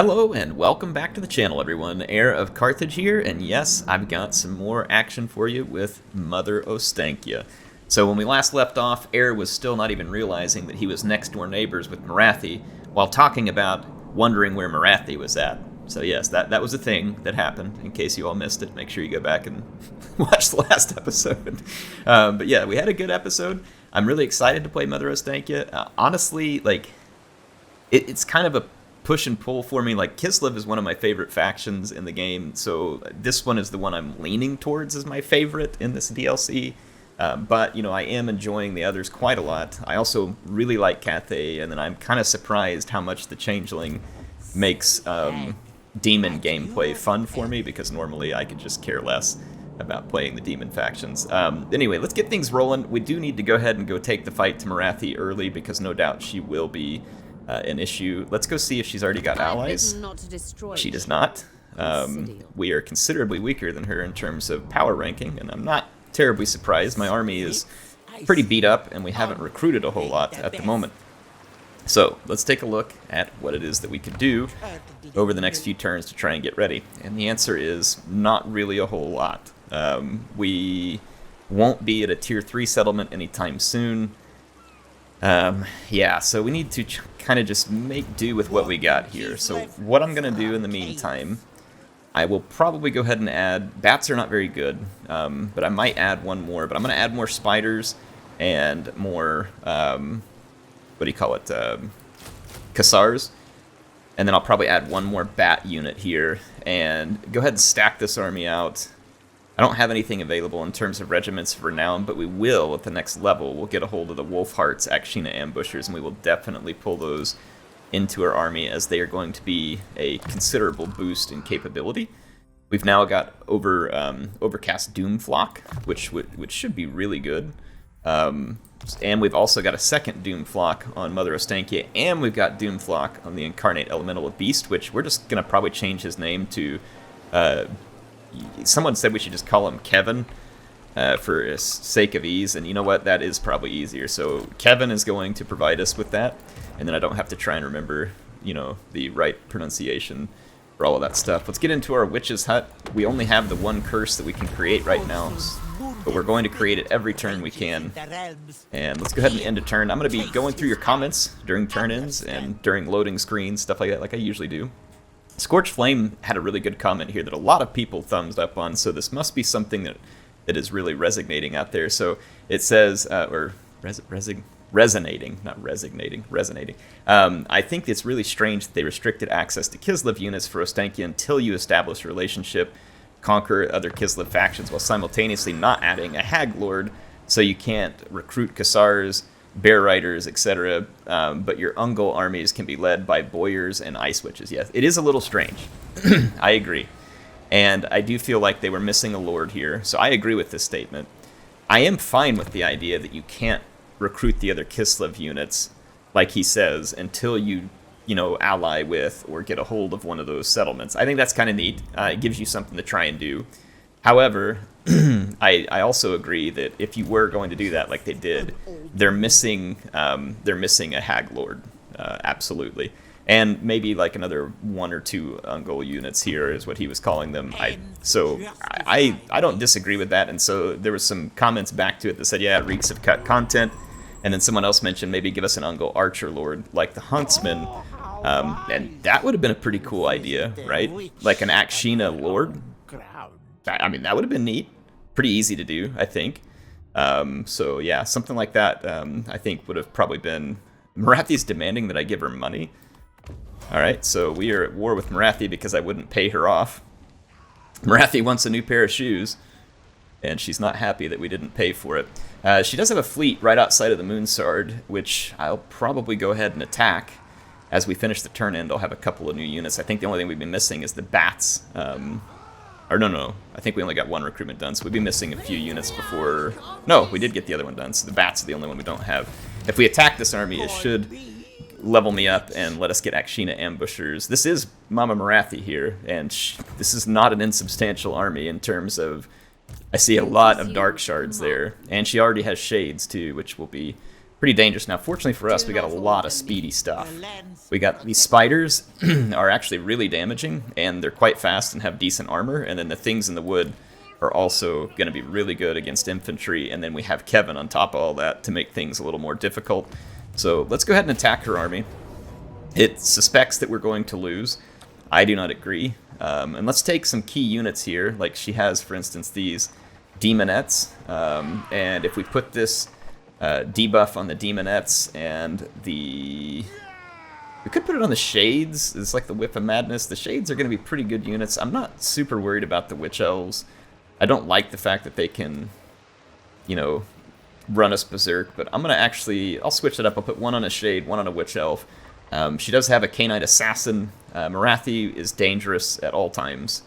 Hello and welcome back to the channel, everyone. HeirofCarthage here, and yes, I've got some more action for you with Mother Ostankya. So when we last left off, Heir was still not even realizing that he was next door neighbors with Morathi, while talking about wondering where Morathi was at. So yes, that was a thing that happened. In case you all missed it, make sure you go back and watch the last episode. But yeah, we had a good episode. I'm really excited to play Mother Ostankya. Honestly, like, it's kind of a push and pull for me. Like, Kislev is one of my favorite factions in the game, so this one is the one I'm leaning towards as my favorite in this DLC. But, you know, I am enjoying the others quite a lot. I also really like Cathay, and then I'm kind of surprised how much the Changeling makes demon gameplay fun for me, because normally I could just care less about playing the demon factions. Anyway, let's get things rolling. We do need to go ahead and go take the fight to Morathi early, because no doubt she will be an issue. Let's go see if she's already got allies. She does not. We are considerably weaker than her in terms of power ranking, and I'm not terribly surprised. My army is pretty beat up, and we haven't recruited a whole lot at the moment. So let's take a look at what it is that we could do over the next few turns to try and get ready. And the answer is not really a whole lot. We won't be at a tier 3 settlement anytime soon. Yeah, so we need to kind of just make do with what we got here. So what I'm going to do in the meantime, I will probably go ahead and add... Bats are not very good, but I might add one more. But I'm going to add more spiders and more, what do you call it, Cassars. And then I'll probably add one more bat unit here and go ahead and stack this army out. I don't have anything available in terms of regiments for now, but we will at the next level. We'll get a hold of the Wolfheart's Akshina ambushers, and we will definitely pull those into our army, as they are going to be a considerable boost in capability. We've now got Overcast Doomflock, which should be really good. And we've also got a second Doomflock on Mother Ostankya, and we've got Doomflock on the Incarnate Elemental Beast, which we're just going to probably change his name to... someone said we should just call him Kevin for sake of ease, and you know what? That is probably easier. So Kevin is going to provide us with that, and then I don't have to try and remember, you know, the right pronunciation for all of that stuff. Let's get into our Witch's Hut. We only have the one curse that we can create right now, but we're going to create it every turn we can. And let's go ahead and end a turn. I'm going to be going through your comments during turn-ins and during loading screens, stuff like that, like I usually do. Scorched Flame had a really good comment here that a lot of people thumbs up on, so this must be something that is really resonating out there. So it says, resonating, not resignating, resonating. I think it's really strange that they restricted access to Kislev units for Ostankya until you establish a relationship, conquer other Kislev factions, while simultaneously not adding a Hag Lord, so you can't recruit Cassars, Bear Riders, etc., but your Ungol armies can be led by Boyars and Ice Witches. Yes, it is a little strange. I agree. And I do feel like they were missing a Lord here, so I agree with this statement. I am fine with the idea that you can't recruit the other Kislev units, like he says, until you know, ally with or get a hold of one of those settlements. I think that's kind of neat. It gives you something to try and do. However, I also agree that if you were going to do that like they did, they're missing a Hag Lord, absolutely. And maybe like another 1 or 2 Ungol units here is what he was calling them. I don't disagree with that, and so there was some comments back to it that said, yeah, it reeks of cut content. And then someone else mentioned maybe give us an Ungol Archer Lord like the Huntsman. And that would have been a pretty cool idea, right? Like an Akshina Lord. I mean, that would have been neat. Pretty easy to do, I think. So yeah, something like that, I think would have probably been... Morathi's demanding that I give her money. Alright, so we are at war with Morathi because I wouldn't pay her off. Morathi wants a new pair of shoes, and she's not happy that we didn't pay for it. She does have a fleet right outside of the Moonsard, which I'll probably go ahead and attack. As we finish the turn end, I'll have a couple of new units. I think the only thing we've been missing is the bats. Or no, I think we only got one recruitment done, so we'd be missing a few units before... No, we did get the other one done, so the bats are the only one we don't have. If we attack this army, it should level me up and let us get Akshina ambushers. This is Mama Morathi here, and this is not an insubstantial army in terms of... I see a lot of dark shards there, and she already has shades too, which will be pretty dangerous. Now, fortunately for us, we got a lot of speedy stuff. We got these spiders are actually really damaging, and they're quite fast and have decent armor, and then the things in the wood are also going to be really good against infantry, and then we have Kevin on top of all that to make things a little more difficult. So let's go ahead and attack her army. It suspects that we're going to lose. I do not agree. And let's take some key units here, like she has, for instance, these demonettes, and if we put this debuff on the demonettes and we could put it on the shades. It's like the Whip of Madness. The shades are going to be pretty good units. I'm not super worried about the witch elves. I don't like the fact that they can, you know, run us berserk, but I'm going to I'll switch it up. I'll put one on a shade, one on a witch elf. She does have a canine assassin. Morathi is dangerous at all times.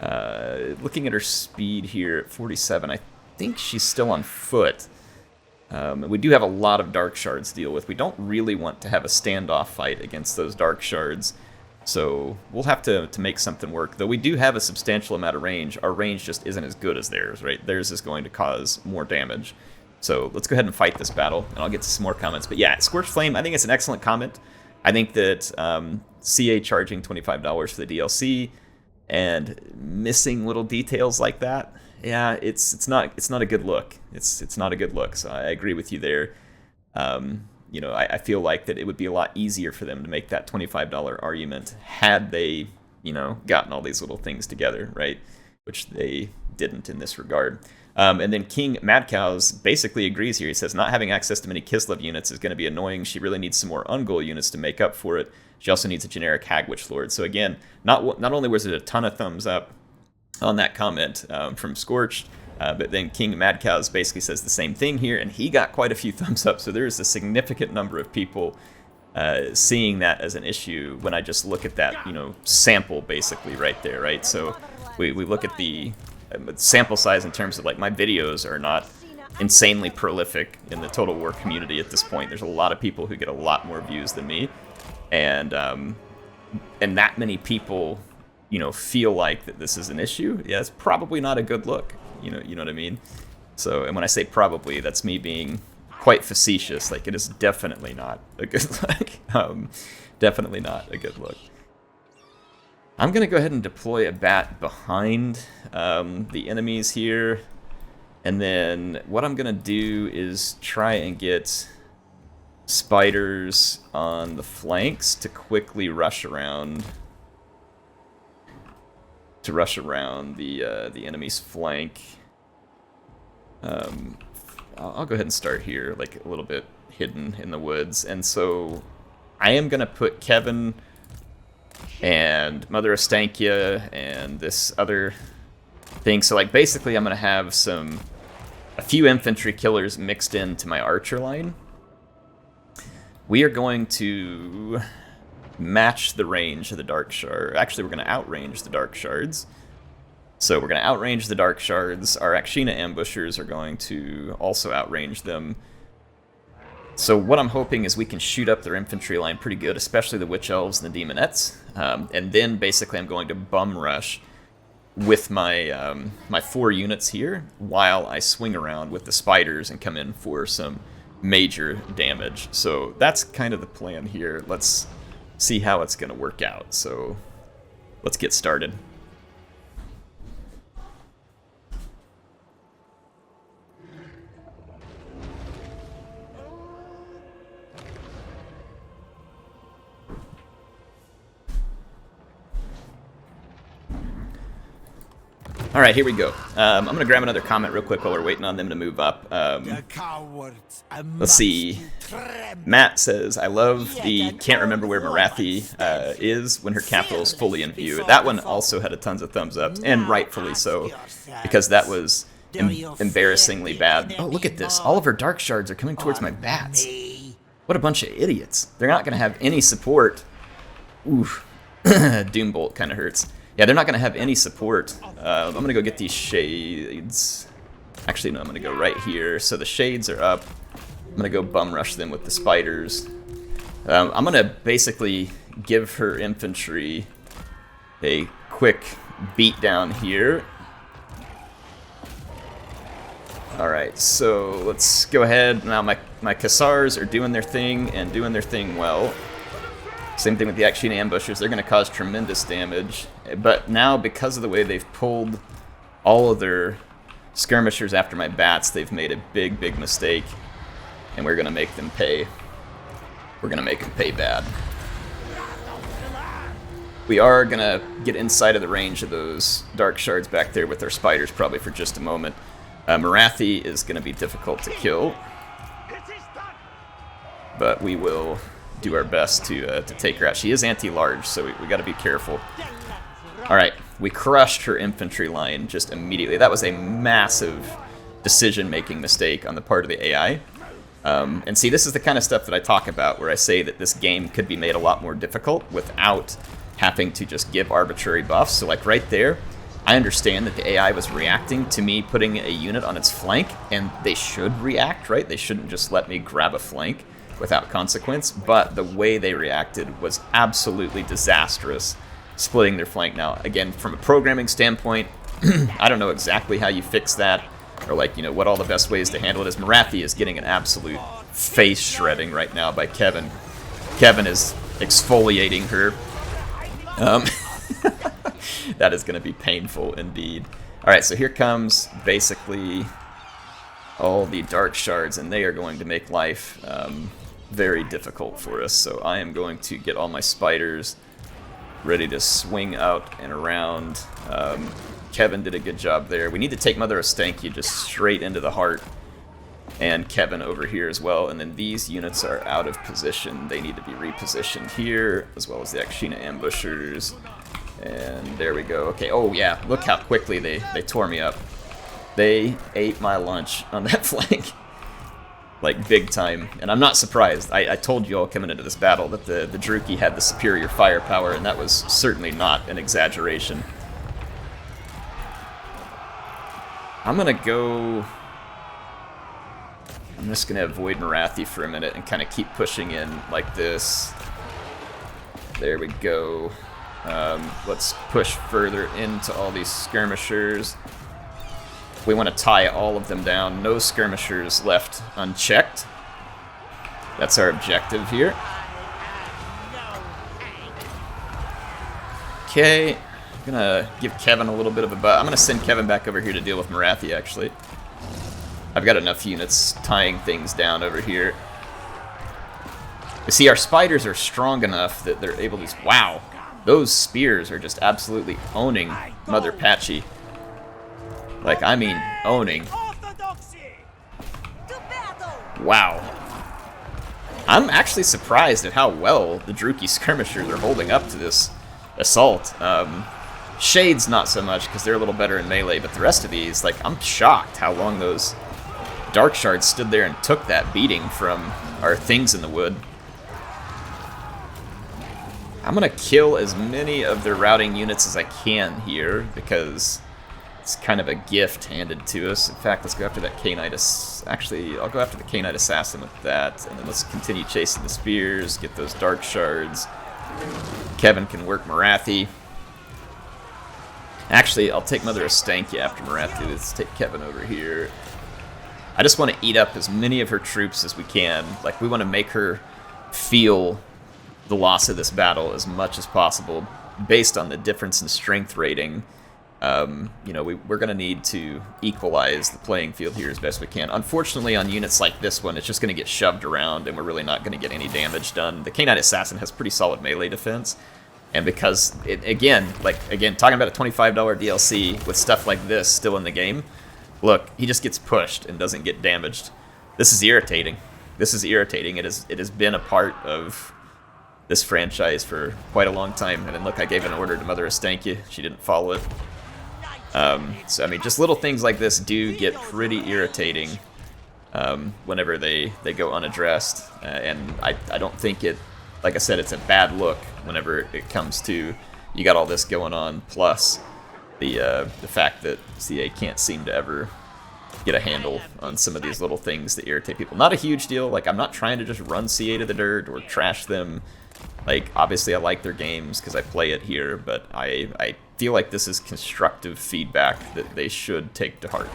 Looking at her speed here at 47, I think she's still on foot. We do have a lot of dark shards to deal with. We don't really want to have a standoff fight against those dark shards, so we'll have to make something work. Though we do have a substantial amount of range, our range just isn't as good as theirs, right? Theirs is going to cause more damage. So let's go ahead and fight this battle, and I'll get to some more comments. But yeah, Scorched Flame, I think it's an excellent comment. I think that CA charging $25 for the DLC and missing little details like that, yeah, it's not a good look. It's not a good look. So I agree with you there. You know, I feel like that it would be a lot easier for them to make that $25 argument had they, you know, gotten all these little things together, right? Which they didn't in this regard. And then King Mad Cows basically agrees here. He says, not having access to many Kislev units is going to be annoying. She really needs some more Ungol units to make up for it. She also needs a generic Hagwitch Lord. So again, not only was it a ton of thumbs up on that comment from Scorched, but then King Mad Cows basically says the same thing here, and he got quite a few thumbs up. So there's a significant number of people seeing that as an issue when I just look at that, you know, sample basically right there, right? So we look at the sample size in terms of, like, my videos are not insanely prolific in the Total War community at this point. There's a lot of people who get a lot more views than me, and that many people, you know, feel like that this is an issue. Yeah, it's probably not a good look. You know what I mean? So, and when I say probably, that's me being quite facetious. Like, it is definitely not a good look. Definitely not a good look. I'm going to go ahead and deploy a bat behind the enemies here. And then what I'm going to do is try and get spiders on the flanks to quickly rush around. The enemy's flank. I'll go ahead and start here, like a little bit hidden in the woods. And so I am going to put Kevin and Mother Ostankya and this other thing. So, like, basically I'm going to have a few infantry killers mixed into my archer line. We are going to match the range of the dark shard. Actually, we're going to outrange the dark shards. So we're going to outrange the dark shards. Our Akshina ambushers are going to also outrange them. So what I'm hoping is we can shoot up their infantry line pretty good, especially the witch elves and the demonettes. And then basically I'm going to bum rush with my my 4 units here while I swing around with the spiders and come in for some major damage. So that's kind of the plan here. Let's see how it's going to work out. So let's get started. All right, here we go. I'm going to grab another comment real quick while we're waiting on them to move up. Let's see. Matt says, I love the can't remember where Morathi is when her capital is fully in view. That one also had a tons of thumbs up, and rightfully so, because that was embarrassingly bad. Oh, look at this. All of her dark shards are coming towards my bats. What a bunch of idiots. They're not going to have any support. Oof. Doombolt kind of hurts. Yeah, they're not going to have any support. I'm going to go get these shades. Actually, no, I'm going to go right here. So the shades are up. I'm going to go bum rush them with the spiders. I'm going to basically give her infantry a quick beat down here. Alright, so let's go ahead. Now my Cassars are doing their thing, and doing their thing well. Same thing with the Akshina ambushers. They're going to cause tremendous damage. But now, because of the way they've pulled all of their skirmishers after my bats, they've made a big, big mistake. And we're going to make them pay. We're going to make them pay bad. We are going to get inside of the range of those dark shards back there with our spiders probably for just a moment. Morathi is going to be difficult to kill. But we will do our best to take her out. She is anti-large, so we got to be careful. Alright, we crushed her infantry line just immediately. That was a massive decision-making mistake on the part of the AI. And see, this is the kind of stuff that I talk about, where I say that this game could be made a lot more difficult without having to just give arbitrary buffs. So like right there, I understand that the AI was reacting to me putting a unit on its flank, and they should react, right? They shouldn't just let me grab a flank without consequence, but the way they reacted was absolutely disastrous, splitting their flank. Now, again, from a programming standpoint, I don't know exactly how you fix that, or like, you know, what all the best ways to handle it is. Morathi is getting an absolute face shredding right now by Kevin. Kevin is exfoliating her. That is going to be painful indeed. Alright, so here comes basically all the dark shards, and they are going to make life very difficult for us. So I am going to get all my spiders ready to swing out and around. Kevin did a good job there. We need to take Mother Ostankya just straight into the heart, and Kevin over here as well. And then these units are out of position. They need to be repositioned here, as well as the Akshina ambushers. And there we go. Okay, oh yeah, look how quickly they tore me up. They ate my lunch on that flank. Like, big time. And I'm not surprised. I told you all coming into this battle that the Druki had the superior firepower, and that was certainly not an exaggeration. I'm gonna go... I'm just gonna avoid Morathi for a minute and kind of keep pushing in like this. There we go. Let's push further into all these skirmishers. We want to tie all of them down. No skirmishers left unchecked. That's our objective here. Okay, I'm gonna give Kevin a little bit of a butt. I'm gonna send Kevin back over here to deal with Morathi, actually. I've got enough units tying things down over here. You see, our spiders are strong enough that they're able to... Wow! Those spears are just absolutely owning Mother Patchy. Like, I mean, owning. Wow. I'm actually surprised at how well the Druki skirmishers are holding up to this assault. Shade's not so much, because they're a little better in melee, but the rest of these, like, I'm shocked how long those Dark Shards stood there and took that beating from our things in the wood. I'm going to kill as many of their routing units as I can here, because it's kind of a gift handed to us. In fact, let's go after that K-Knight. Actually, I'll go after the K-Knight Assassin with that, and then let's continue chasing the spears, get those Dark Shards. Kevin can work Morathi. Actually, I'll take Mother Ostankya after Morathi. Let's take Kevin over here. I just want to eat up as many of her troops as we can. Like, we want to make her feel the loss of this battle as much as possible based on the difference in strength rating. You know, we're going to need to equalize the playing field here as best we can. Unfortunately, on units like this one, it's just going to get shoved around, and we're really not going to get any damage done. The K-Knight Assassin has pretty solid melee defense, and because, again, talking about a $25 DLC with stuff like this still in the game, look, he just gets pushed and doesn't get damaged. This is irritating. This is irritating. It has been a part of this franchise for quite a long time. And then look, I gave an order to Mother Ostankya. She didn't follow it. So, I mean, just little things like this do get pretty irritating whenever they go unaddressed. And I don't think it, like I said, it's a bad look whenever it comes to you got all this going on, plus the fact that CA can't seem to ever get a handle on some of these little things that irritate people. Not a huge deal. Like, I'm not trying to just run CA to the dirt or trash them. Like, obviously I like their games because I play it here, but I feel like this is constructive feedback that they should take to heart.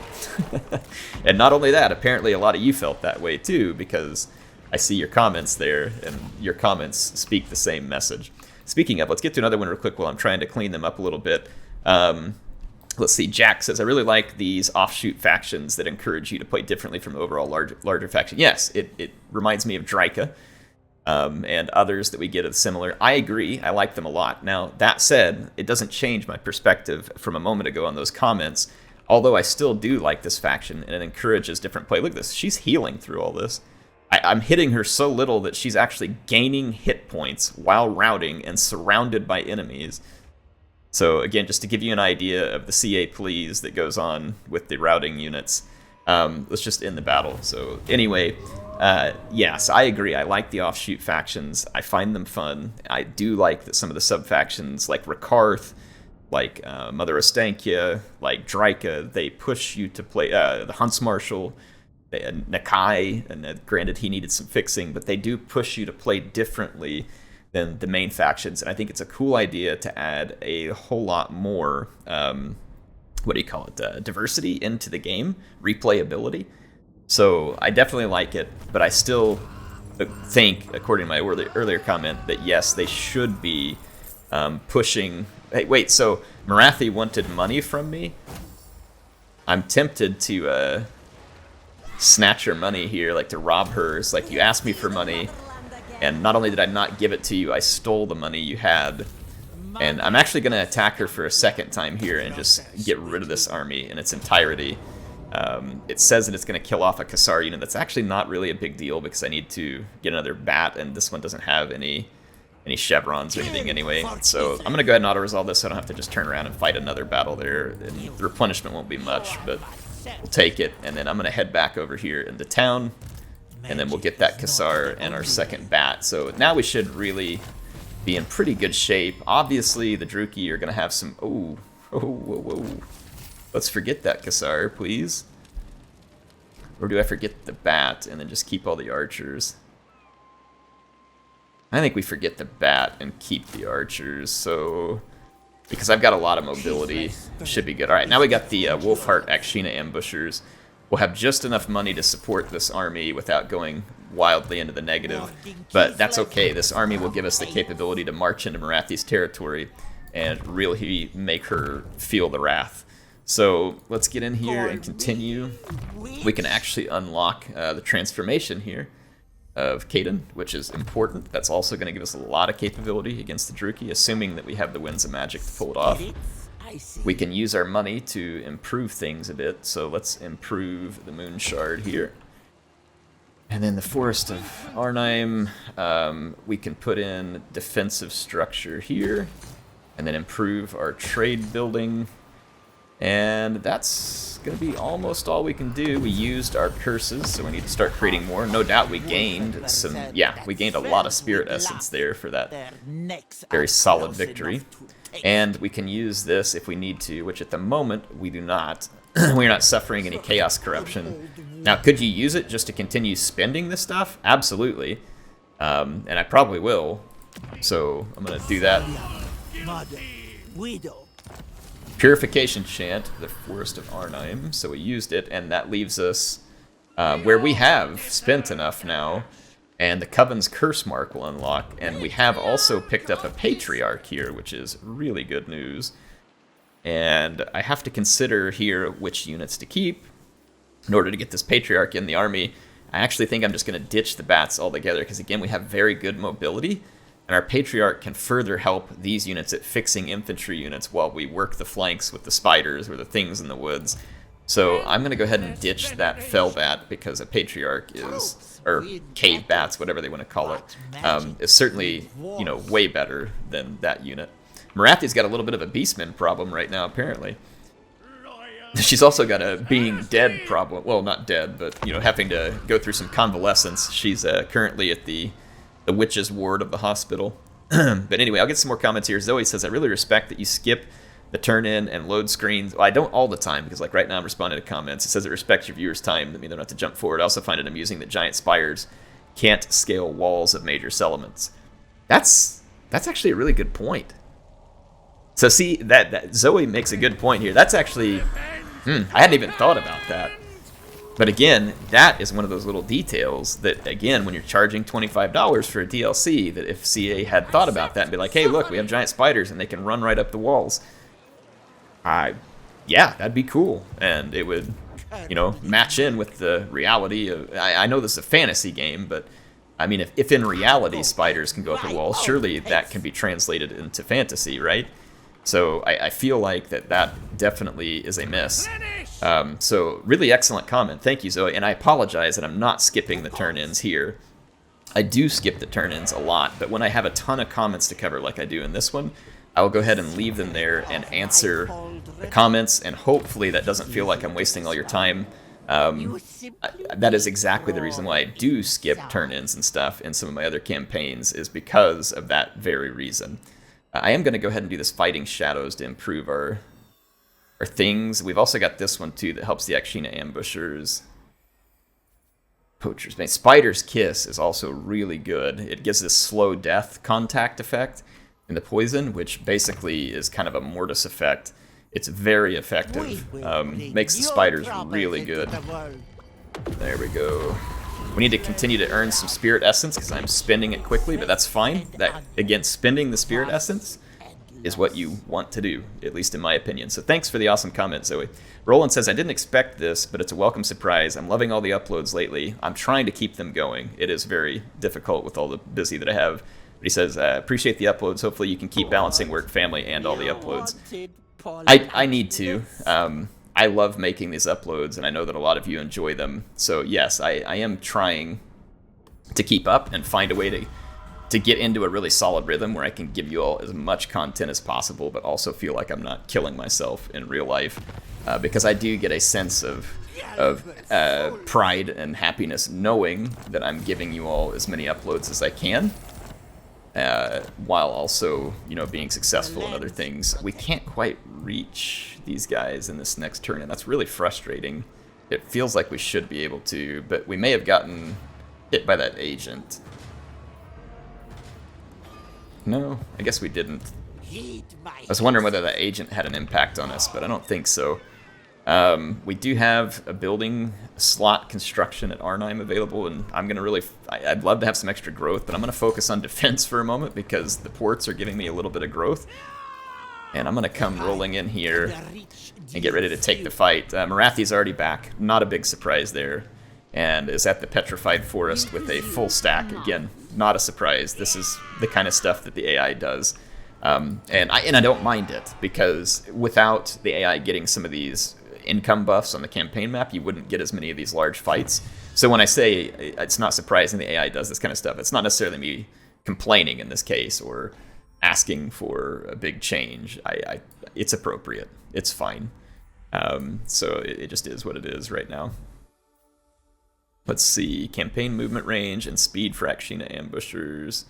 And not only that, apparently a lot of you felt that way too, because I see your comments there, and your comments speak the same message. Speaking of, let's get to another one real quick while I'm trying to clean them up a little bit. Let's see, Jack says, I really like these offshoot factions that encourage you to play differently from overall larger faction. Yes, it reminds me of Draika, and others that we get of similar. I agree, I like them a lot. Now, that said, it doesn't change my perspective from a moment ago on those comments, although I still do like this faction, and it encourages different play. Look at this, she's healing through all this. I'm hitting her so little that she's actually gaining hit points while routing and surrounded by enemies. So again, just to give you an idea of the CA please that goes on with the routing units, let's just end the battle. So anyway, yes, I agree. I like the offshoot factions. I find them fun. I do like that some of the sub-factions, like HeirofCarthage, like Mother Ostankya, like Draika, they push you to play the Hunts Marshal, Nakai, and granted he needed some fixing, but they do push you to play differently than the main factions, and I think it's a cool idea to add a whole lot more, diversity into the game, replayability. So I definitely like it, but I still think, according to my earlier comment, that yes, they should be pushing... Hey, wait, so Morathi wanted money from me? I'm tempted to snatch her money here, like to rob her. It's like, you asked me for money, and not only did I not give it to you, I stole the money you had. And I'm actually going to attack her for a second time here and just get rid of this army in its entirety. It says that it's going to kill off a Cassar unit. That's actually not really a big deal because I need to get another bat, and this one doesn't have any chevrons or anything anyway. So I'm going to go ahead and auto-resolve this so I don't have to just turn around and fight another battle there. And the replenishment won't be much, but we'll take it. And then I'm going to head back over here into town, and then we'll get that Cassar and our second bat. So now we should really be in pretty good shape. Obviously, the Druki are going to have some... Whoa. Let's forget that Cassar, please. Or do I forget the bat and then just keep all the archers? I think we forget the bat and keep the archers, so... Because I've got a lot of mobility, should be good. Alright, now we got the Wolfheart Akshina ambushers. We'll have just enough money to support this army without going wildly into the negative, but that's okay. This army will give us the capability to march into Morathi's territory and really make her feel the wrath. So let's get in here and continue. We can actually unlock the transformation here of Kaden, which is important. That's also going to give us a lot of capability against the Druki, assuming that we have the Winds of Magic to pull it off. We can use our money to improve things a bit, so let's improve the Moon Shard here. And then the Forest of Arnheim, we can put in defensive structure here, and then improve our trade building. And that's going to be almost all we can do. We used our curses, so we need to start creating more. No doubt we gained some, we gained a lot of spirit essence there for that very solid victory. And we can use this if we need to, which at the moment we do not. We're not suffering any chaos corruption. Now, could you use it just to continue spending this stuff? Absolutely. And I probably will. So I'm going to do that. Purification Chant, the Forest of Arnheim. So we used it, and that leaves us where we have spent enough now. And the Coven's Curse Mark will unlock, and we have also picked up a Patriarch here, which is really good news. And I have to consider here which units to keep in order to get this Patriarch in the army. I actually think I'm just going to ditch the bats altogether, because again, we have very good mobility, and our Patriarch can further help these units at fixing infantry units while we work the flanks with the spiders or the things in the woods. So I'm going to go ahead and ditch that fell bat, because a Patriarch is, or cave bats, whatever they want to call it, is certainly, way better than that unit. Morathi's got a little bit of a Beastman problem right now, apparently. She's also got a being dead problem. Well, not dead, but, having to go through some convalescence. She's currently at the witch's ward of the hospital. But anyway, I'll get some more comments here. Zoe says, I really respect that you skip the turn in and load screens. Well, I don't all the time, because like right now I'm responding to comments. It says it respects your viewers' time. That means they don't have to jump forward. I also find it amusing that giant spires can't scale walls of major settlements. That's actually a really good point. So see, that Zoe makes a good point here. That's actually, I hadn't even thought about that. But again, that is one of those little details that, again, when you're charging $25 for a DLC, that if CA had thought about that and be like, hey, look, we have giant spiders and they can run right up the walls. Yeah, that'd be cool. And it would, match in with the reality of, I know this is a fantasy game, but I mean, if in reality spiders can go up the walls, surely that can be translated into fantasy, right? So I feel like that definitely is a miss. So really excellent comment. Thank you, Zoe. And I apologize that I'm not skipping the turn-ins here. I do skip the turn-ins a lot, but when I have a ton of comments to cover like I do in this one, I will go ahead and leave them there and answer the comments, and hopefully that doesn't feel like I'm wasting all your time. That is exactly the reason why I do skip turn-ins and stuff in some of my other campaigns, is because of that very reason. I am going to go ahead and do this Fighting Shadows to improve our things. We've also got this one, too, that helps the Akshina Ambushers. Poacher's Bane. Spider's Kiss is also really good. It gives this slow death contact effect in the poison, which basically is kind of a mortis effect. It's very effective. Makes the spiders really good. There we go. We need to continue to earn some Spirit Essence because I'm spending it quickly, but that's fine. That, again, spending the Spirit Essence is what you want to do, at least in my opinion. So thanks for the awesome comment, Zoe. Roland says, I didn't expect this, but it's a welcome surprise. I'm loving all the uploads lately. I'm trying to keep them going. It is very difficult with all the busy that I have. But he says, appreciate the uploads. Hopefully you can keep balancing work, family, and all the uploads. I need to. I love making these uploads, and I know that a lot of you enjoy them. So yes, I am trying to keep up and find a way to get into a really solid rhythm where I can give you all as much content as possible, but also feel like I'm not killing myself in real life, because I do get a sense of pride and happiness knowing that I'm giving you all as many uploads as I can, while also, being successful in other things. We can't quite reach these guys in this next turn, and that's really frustrating. It feels like we should be able to, but we may have gotten hit by that agent. No, I guess we didn't. I was wondering whether that agent had an impact on us, but I don't think so. We do have a building slot construction at Arnheim available, and I'm going to I'd love to have some extra growth, but I'm going to focus on defense for a moment because the ports are giving me a little bit of growth. And I'm going to come rolling in here and get ready to take the fight. Morathi's already back. Not a big surprise there. And is at the Petrified Forest with a full stack. Again, not a surprise. This is the kind of stuff that the AI does. And I don't mind it, because without the AI getting some of these income buffs on the campaign map, you wouldn't get as many of these large fights. So when I say it's not surprising the AI does this kind of stuff, it's not necessarily me complaining in this case or asking for a big change. It's appropriate. It's fine. So it just is what it is right now. Let's see. Campaign movement range and speed for Akshina Ambushers.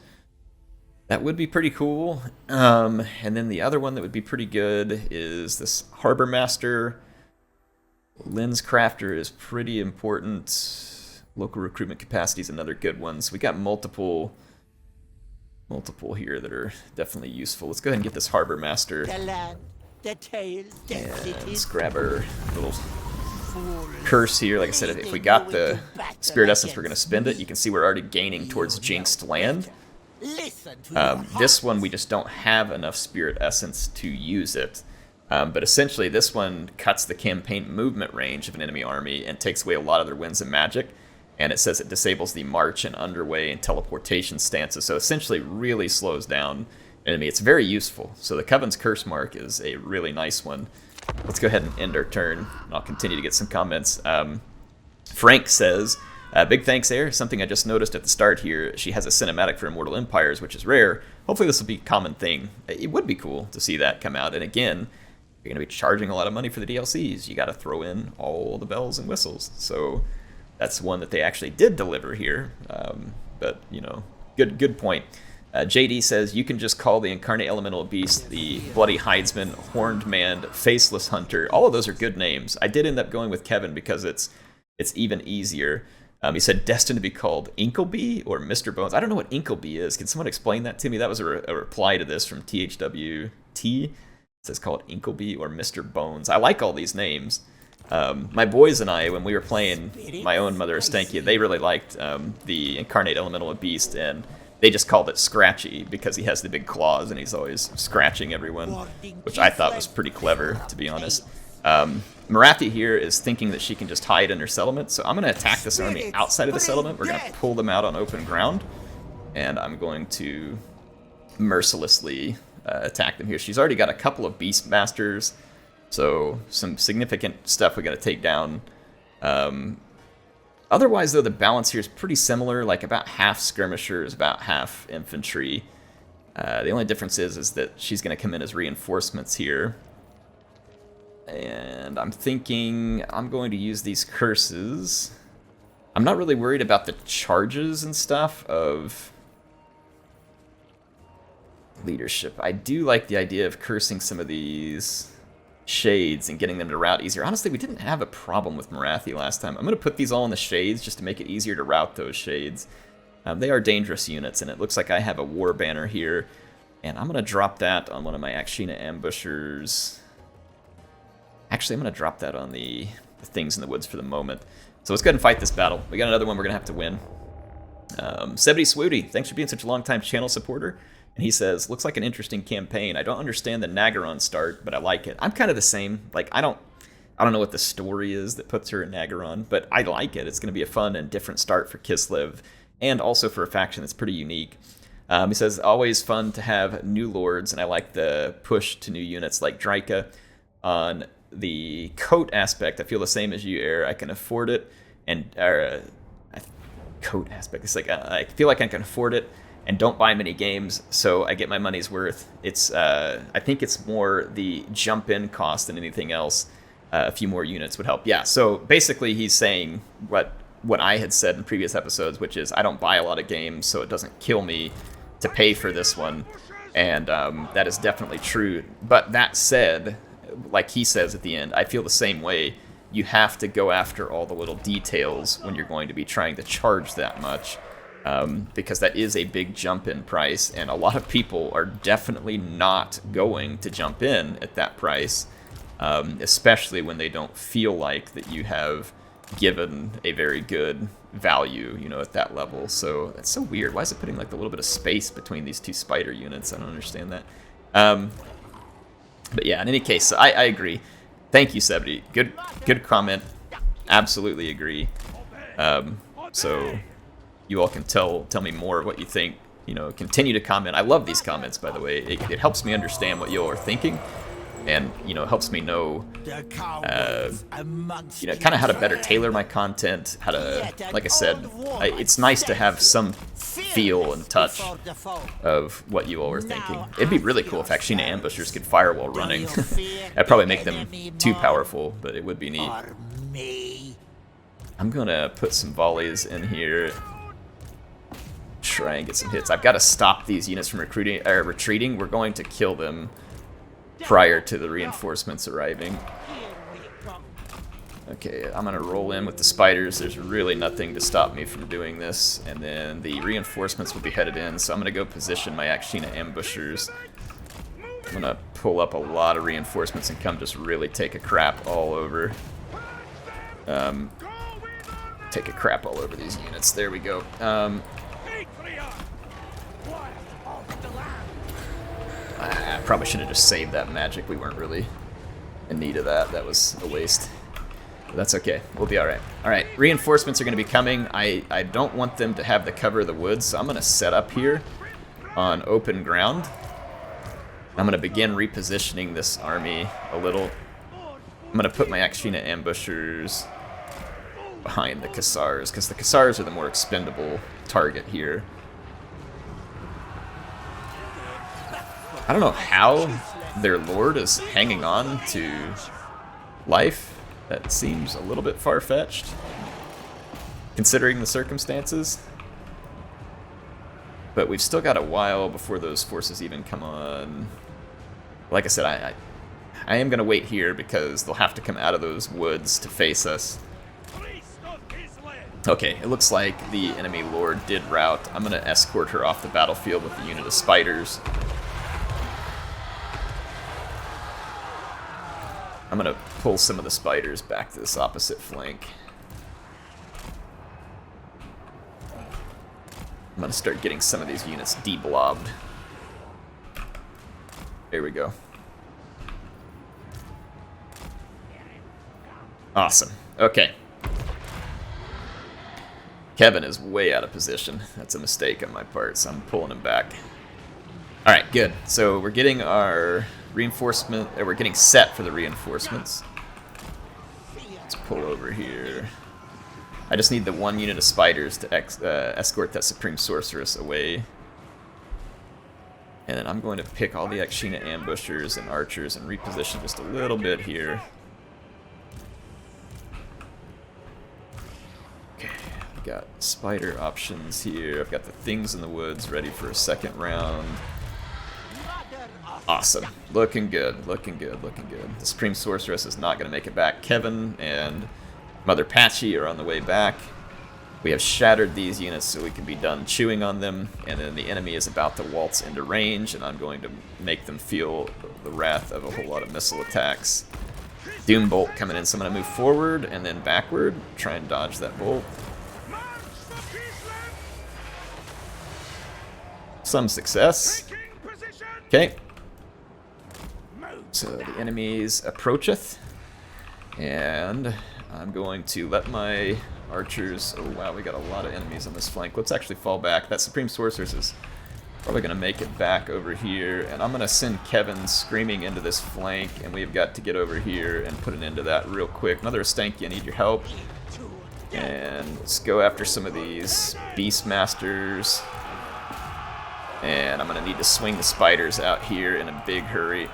That would be pretty cool. And then the other one that would be pretty good is this Harbor Master. Lens Crafter is pretty important. Local recruitment capacity is another good one. So we got multiple here that are definitely useful. Let's go ahead and get this Harbor Master. Let's grab our little curse here. Like I said, if we got the Spirit Essence, we're going to spend it. You can see we're already gaining towards Jinxed Land. This one, we just don't have enough Spirit Essence to use it. But essentially, this one cuts the campaign movement range of an enemy army and takes away a lot of their winds and magic. And it says it disables the march and underway and teleportation stances. So essentially really slows down an enemy. It's very useful. So the Coven's Curse Mark is a really nice one. Let's go ahead and end our turn. And I'll continue to get some comments. Frank says, big thanks, Air. Something I just noticed at the start here. She has a cinematic for Immortal Empires, which is rare. Hopefully this will be a common thing. It would be cool to see that come out. And again, you're going to be charging a lot of money for the DLCs. You got to throw in all the bells and whistles. So that's one that they actually did deliver here. But, good point. JD says, you can just call the Incarnate Elemental Beast the Bloody Hidesman, Horned Man, Faceless Hunter. All of those are good names. I did end up going with Kevin because it's even easier. He said, destined to be called Inkleby or Mr. Bones. I don't know what Inkleby is. Can someone explain that to me? That was a reply to this from THWT. says called Inkleby or Mr. Bones. I like all these names. My boys and I, when we were playing my own Mother Ostankya, they really liked the Incarnate Elemental Beast, and they just called it Scratchy because he has the big claws and he's always scratching everyone, which I thought was pretty clever, to be honest. Morathi here is thinking that she can just hide in her settlement, so I'm going to attack this army outside of the settlement. We're going to pull them out on open ground, and I'm going to mercilessly attack them here. She's already got a couple of Beastmasters, so some significant stuff we got to take down. Otherwise, though, the balance here is pretty similar, like about half skirmishers, about half infantry. The only difference is that she's going to come in as reinforcements here. And I'm thinking I'm going to use these curses. I'm not really worried about the charges and stuff of leadership. I do like the idea of cursing some of these shades and getting them to route easier. Honestly, we didn't have a problem with Morathi last time. I'm going to put these all in the shades just to make it easier to route those shades. They are dangerous units, and it looks like I have a war banner here, and I'm going to drop that on one of my Akshina ambushers. Actually, I'm going to drop that on the things in the woods for the moment. So let's go ahead and fight this battle. We got another one we're going to have to win. Sebedy Swooty, thanks for being such a long-time channel supporter. And he says, looks like an interesting campaign. I don't understand the Nagaron start, but I like it. I'm kind of the same. Like, I don't know what the story is that puts her in Nagaron, but I like it. It's going to be a fun and different start for Kislev, and also for a faction that's pretty unique. He says, always fun to have new lords, and I like the push to new units like Draika. On the coat aspect, I feel the same as you, Air. I can afford it, and coat aspect. It's like I feel like I can afford it and don't buy many games, so I get my money's worth. It's I think it's more the jump-in cost than anything else. A few more units would help. Yeah, so basically he's saying what I had said in previous episodes, which is I don't buy a lot of games, so it doesn't kill me to pay for this one, and that is definitely true. But that said, like he says at the end, I feel the same way. You have to go after all the little details when you're going to be trying to charge that much. Because that is a big jump in price, and a lot of people are definitely not going to jump in at that price, especially when they don't feel like that you have given a very good value, you know, at that level. So that's so weird. Why is it putting like a little bit of space between these two spider units? I don't understand that. But yeah, in any case, I agree. Thank you, Sebedy. Good comment. Absolutely agree. So you all can tell me more what you think. You know, continue to comment. I love these comments, by the way. It helps me understand what you all are thinking, and you know, helps me know, you know, kind of how to better tailor my content. How to, like I said, it's nice to have some feel and touch of what you all are thinking. It'd be really cool if Akshina ambushers could fire while running. That'd probably make them too powerful, but it would be neat. I'm gonna put some volleys in here. Try and get some hits. I've got to stop these units from retreating. We're going to kill them prior to the reinforcements arriving. Okay, I'm going to roll in with the spiders. There's really nothing to stop me from doing this. And then the reinforcements will be headed in, so I'm going to go position my Akshina ambushers. I'm going to pull up a lot of reinforcements and come just really take a crap all over. Take a crap all over these units. There we go. I probably should have just saved that magic. We weren't really in need of that. That was a waste. But that's okay. We'll be alright. Alright, reinforcements are going to be coming. I don't want them to have the cover of the woods, so I'm going to set up here on open ground. I'm going to begin repositioning this army a little. I'm going to put my Akshina ambushers behind the Kassars, because the Kassars are the more expendable target here. I don't know how their lord is hanging on to life. That seems a little bit far-fetched, considering the circumstances. But we've still got a while before those forces even come on. Like I said, I am going to wait here because they'll have to come out of those woods to face us. Okay, it looks like the enemy lord did rout. I'm going to escort her off the battlefield with a unit of spiders. I'm going to pull some of the spiders back to this opposite flank. I'm going to start getting some of these units deblobbed. There we go. Awesome. Okay. Kevin is way out of position. That's a mistake on my part, so I'm pulling him back. Alright, good. So we're getting our reinforcement, we're getting set for the reinforcements. Let's pull over here. I just need the one unit of spiders to escort that Supreme Sorceress away. And then I'm going to pick all the Akshina ambushers and archers and reposition just a little bit here. Okay, I've got spider options here. I've got the things in the woods ready for a second round. Awesome. Looking good, looking good, looking good. The Supreme Sorceress is not going to make it back. Kevin and Mother Patchy are on the way back. We have shattered these units so we can be done chewing on them, and then the enemy is about to waltz into range, and I'm going to make them feel the wrath of a whole lot of missile attacks. Doom Bolt coming in, so I'm going to move forward and then backward, try and dodge that bolt. Some success. Okay. So the enemies approacheth, and I'm going to let my archers... Oh wow, we got a lot of enemies on this flank. Let's actually fall back. That Supreme Sorceress is probably going to make it back over here, and I'm going to send Kevin screaming into this flank, and we've got to get over here and put an end to that real quick. Mother Ostankya, I need your help. And let's go after some of these Beastmasters. And I'm going to need to swing the spiders out here in a big hurry.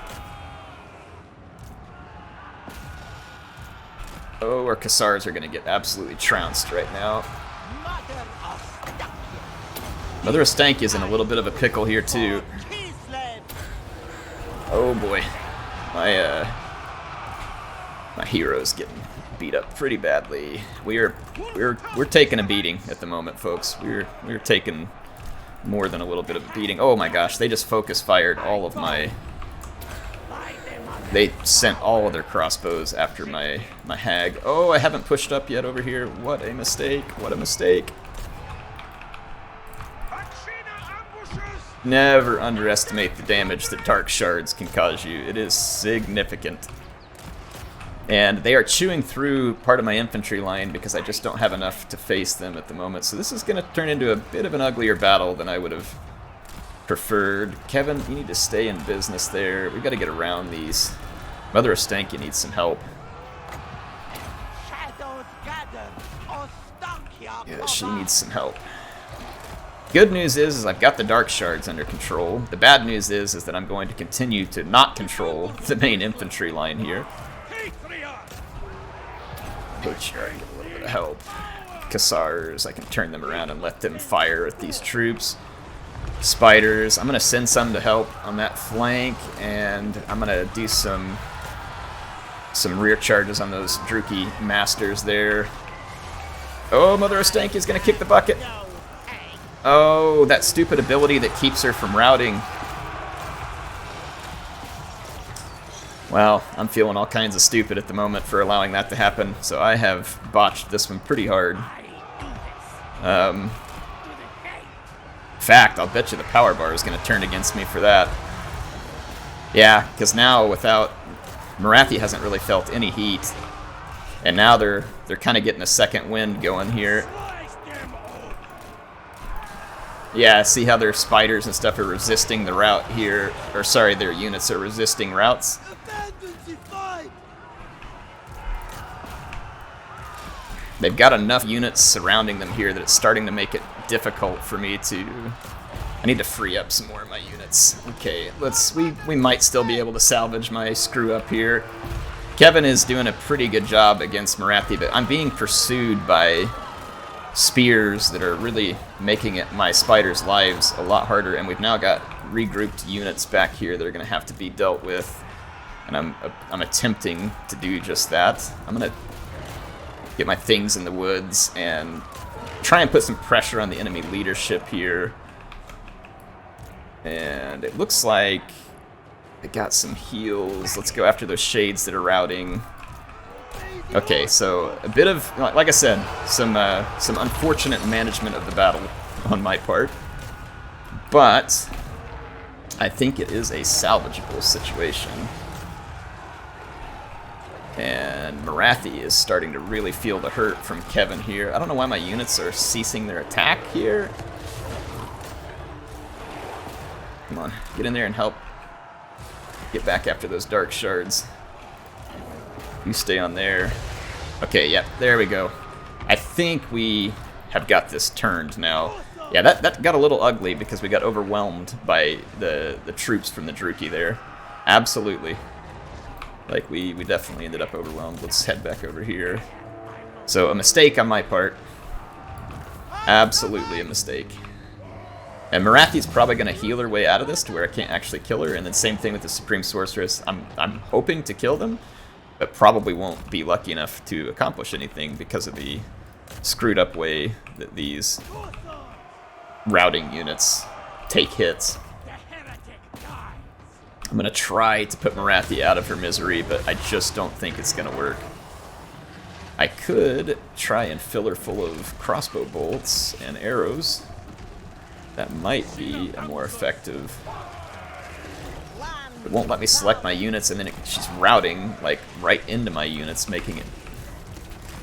Oh, our Cassars are going to get absolutely trounced right now. Mother Ostankya is in a little bit of a pickle here too. Oh boy, my hero's getting beat up pretty badly. We're taking a beating at the moment, folks. We're taking more than a little bit of a beating. Oh my gosh, they just focus fired all of my... They sent all of their crossbows after my hag. Oh, I haven't pushed up yet over here. What a mistake. What a mistake. Never underestimate the damage that dark shards can cause you. It is significant. And they are chewing through part of my infantry line because I just don't have enough to face them at the moment. So this is going to turn into a bit of an uglier battle than I would have preferred. Kevin, you need to stay in business there. We've got to get around these. Mother Ostankya needs some help. Yeah, she needs some help. Good news is I've got the dark shards under control. The bad news is that I'm going to continue to not control the main infantry line here. Patriarch, get a little bit of help. Cassars, I can turn them around and let them fire at these troops. Spiders, I'm going to send some to help on that flank, and I'm going to do some rear charges on those Druki masters there. Oh, Mother Ostankya is going to kick the bucket. Oh, that stupid ability that keeps her from routing. Well, I'm feeling all kinds of stupid at the moment for allowing that to happen, so I have botched this one pretty hard. In fact, I'll bet you the power bar is going to turn against me for that. Yeah, because now without... Morathi hasn't really felt any heat, and now they're kind of getting a second wind going here. Yeah, see how their spiders and stuff are resisting the route here, or sorry, their units are resisting routes. They've got enough units surrounding them here that it's starting to make it difficult for me to... I need to free up some more of my units. Okay, we might still be able to salvage my screw up here. Kevin is doing a pretty good job against Morathi, but I'm being pursued by spears that are really making my spiders' lives a lot harder, and we've now got regrouped units back here that are going to have to be dealt with, and I'm attempting to do just that. I'm going to get my things in the woods and try and put some pressure on the enemy leadership here. And it looks like I got some heals. Let's go after those shades that are routing. Okay, so a bit of, like I said, some unfortunate management of the battle on my part. But I think it is a salvageable situation. And Morathi is starting to really feel the hurt from Kevin here. I don't know why my units are ceasing their attack here. Come on, get in there and help. Get back after those dark shards. You stay on there. Okay, yeah, there we go. I think we have got this turned now. Yeah, that got a little ugly because we got overwhelmed by the troops from the Druki there. Absolutely. Like, we definitely ended up overwhelmed. Let's head back over here. So, a mistake on my part. Absolutely a mistake. And Morathi's probably going to heal her way out of this to where I can't actually kill her. And then same thing with the Supreme Sorceress. I'm hoping to kill them, but probably won't be lucky enough to accomplish anything because of the screwed up way that these routing units take hits. I'm going to try to put Morathi out of her misery, but I just don't think it's going to work. I could try and fill her full of crossbow bolts and arrows. That might be a more effective. It won't let me select my units, and then she's routing like right into my units, making it.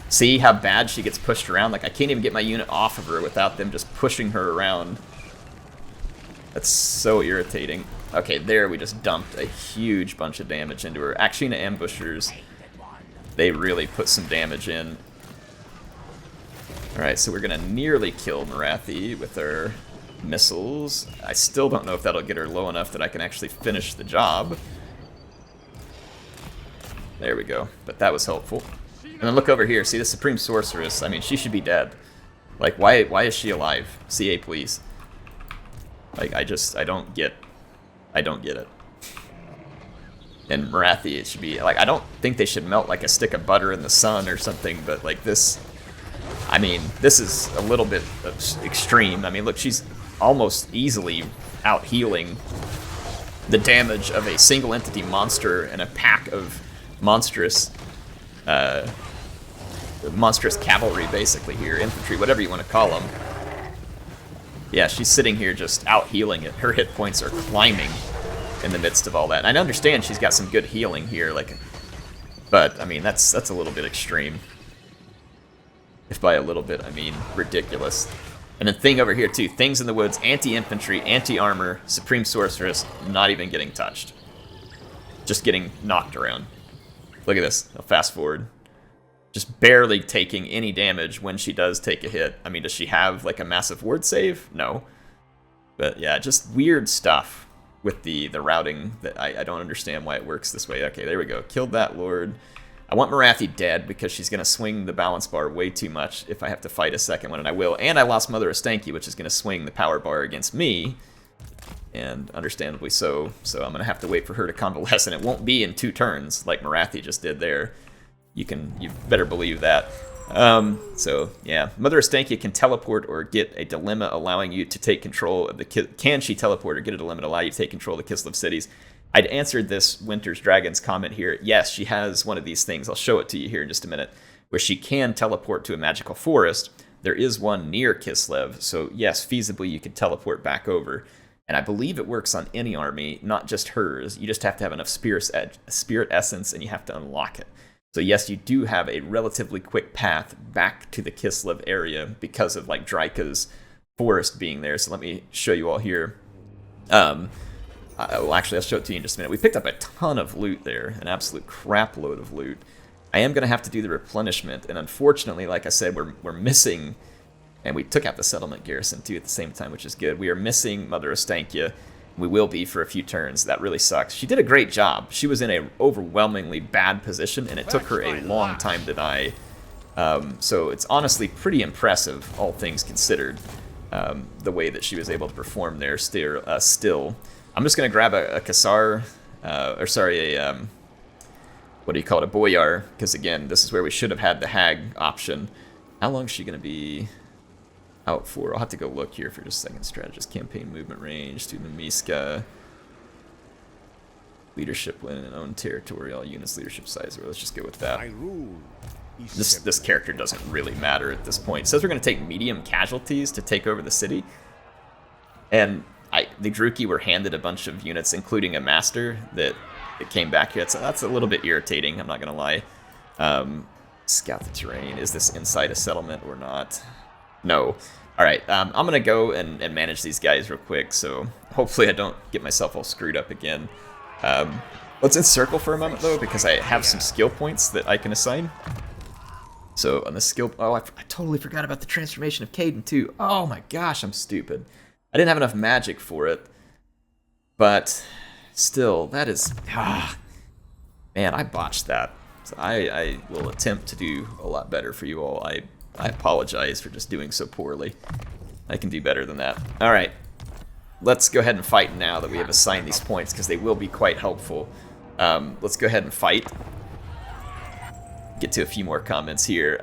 See how bad she gets pushed around? Like, I can't even get my unit off of her without them just pushing her around. That's so irritating. Okay, there we just dumped a huge bunch of damage into her. Akshina ambushers, they really put some damage in. Alright, so we're going to nearly kill Morathi with our missiles. I still don't know if that'll get her low enough that I can actually finish the job. There we go. But that was helpful. And then look over here. See the Supreme Sorceress? I mean, she should be dead. Like, why is she alive? CA, please. Like, I don't get it. And Morathi, it should be, like, I don't think they should melt like a stick of butter in the sun or something, but like this, I mean, this is a little bit extreme. I mean, look, she's almost easily out healing the damage of a single entity monster and a pack of monstrous cavalry, basically, here, infantry, whatever you want to call them. Yeah, she's sitting here just out healing it. Her hit points are climbing in the midst of all that. And I understand she's got some good healing here, like, but I mean that's a little bit extreme. If by a little bit I mean ridiculous. And the thing over here too, things in the woods, anti-infantry, anti-armor, Supreme Sorceress, not even getting touched. Just getting knocked around. Look at this. I'll fast forward. Just barely taking any damage when she does take a hit. I mean, does she have like a massive ward save? No. But yeah, just weird stuff with the routing that I don't understand why it works this way. Okay, there we go. Killed that lord. I want Morathi dead because she's going to swing the balance bar way too much if I have to fight a second one, and I will. And I lost Mother Ostankya, which is going to swing the power bar against me. And understandably so. So I'm going to have to wait for her to convalesce, and it won't be in 2 turns like Morathi just did there. You better believe that. So yeah, Mother Ostankya can teleport or get a dilemma allowing you to take control of the. Can she teleport or get a dilemma to allow you to take control of the Kislev cities? I'd answered this Winter's Dragons comment here. Yes, she has one of these things. I'll show it to you here in just a minute, where she can teleport to a magical forest. There is one near Kislev, so yes, feasibly you could teleport back over. And I believe it works on any army, not just hers. You just have to have enough spirit essence, and you have to unlock it. So yes, you do have a relatively quick path back to the Kislev area because of like Draika's forest being there. So let me show you all here. Well, actually, I'll show it to you in just a minute. We picked up a ton of loot there, an absolute crap load of loot. I am going to have to do the replenishment, and unfortunately, like I said, we're missing, and we took out the settlement garrison too at the same time, which is good. We are missing Mother Ostankya. We will be for a few turns. That really sucks. She did a great job. She was in an overwhelmingly bad position, and it took her a long time to die. So it's honestly pretty impressive, all things considered, the way that she was able to perform there still. I'm just going to grab a Kassar, what do you call it, a Boyar, because again, this is where we should have had the Hag option. How long is she going to be out for? I'll have to go look here for just a second. Strategist, campaign movement range, to Mimiska. Leadership when in own territory, all units leadership size. Well, let's just go with that. I rule. This character doesn't really matter at this point. It says we're going to take medium casualties to take over the city. And the Druki were handed a bunch of units, including a master, that came back here. So that's a little bit irritating, I'm not going to lie. Scout the terrain. Is this inside a settlement or not? No. Alright, I'm going to go and manage these guys real quick, so hopefully I don't get myself all screwed up again. Let's encircle for a moment, though, because I have some skill points that I can assign. So on the skill... Oh, I totally forgot about the transformation of Caden, too. Oh my gosh, I'm stupid. I didn't have enough magic for it. But still, that is... man, I botched that. So I will attempt to do a lot better for you all. I apologize for just doing so poorly. I can do better than that. Alright. Let's go ahead and fight now that we have assigned these points, because they will be quite helpful. Let's go ahead and fight. Get to a few more comments here.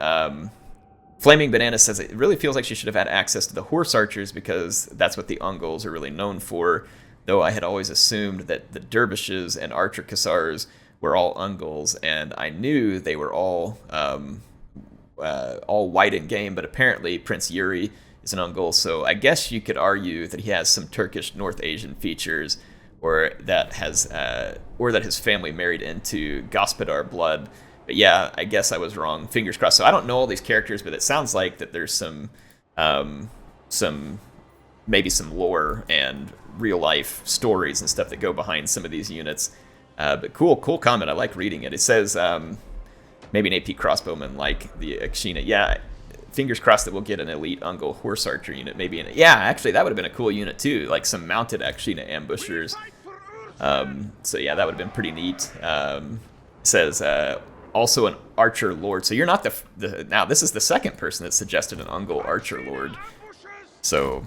Flaming Banana says it really feels like she should have had access to the horse archers, because that's what the Ungals are really known for, though I had always assumed that the dervishes and archer Khazars were all Ungals, and I knew they were all white in game, but apparently Prince Yuri is an Ungol, so I guess you could argue that he has some Turkish North Asian features, or that his family married into Gospodar blood. But yeah, I guess I was wrong. Fingers crossed. So I don't know all these characters, but it sounds like that there's maybe some lore and real life stories and stuff that go behind some of these units. But cool comment. I like reading it. It says maybe an AP crossbowman like the Akshina. Yeah, fingers crossed that we'll get an elite Ungol horse archer unit. Maybe yeah, actually that would have been a cool unit too, like some mounted Akshina ambushers. So yeah, that would have been pretty neat. It says also an archer lord. So you're not now this is the second person that suggested an Ungol archer lord. So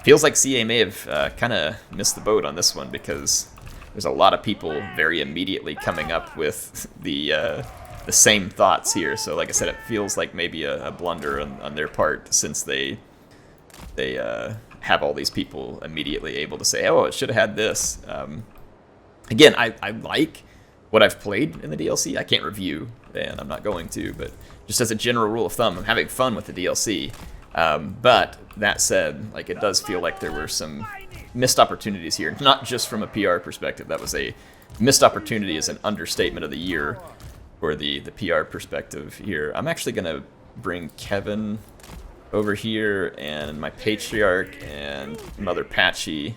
feels like CA may have kind of missed the boat on this one, because there's a lot of people very immediately coming up with the same thoughts here. So like I said, it feels like maybe a blunder on their part, since they have all these people immediately able to say, oh, it should have had this. Again, I like what I've played in the DLC. I can't review, and I'm not going to, but just as a general rule of thumb, I'm having fun with the DLC. But that said, like, it does feel like there were some missed opportunities here, not just from a PR perspective. That was a missed opportunity as an understatement of the year for the PR perspective here. I'm actually going to bring Kevin over here, and my Patriarch, and Mother Patchy,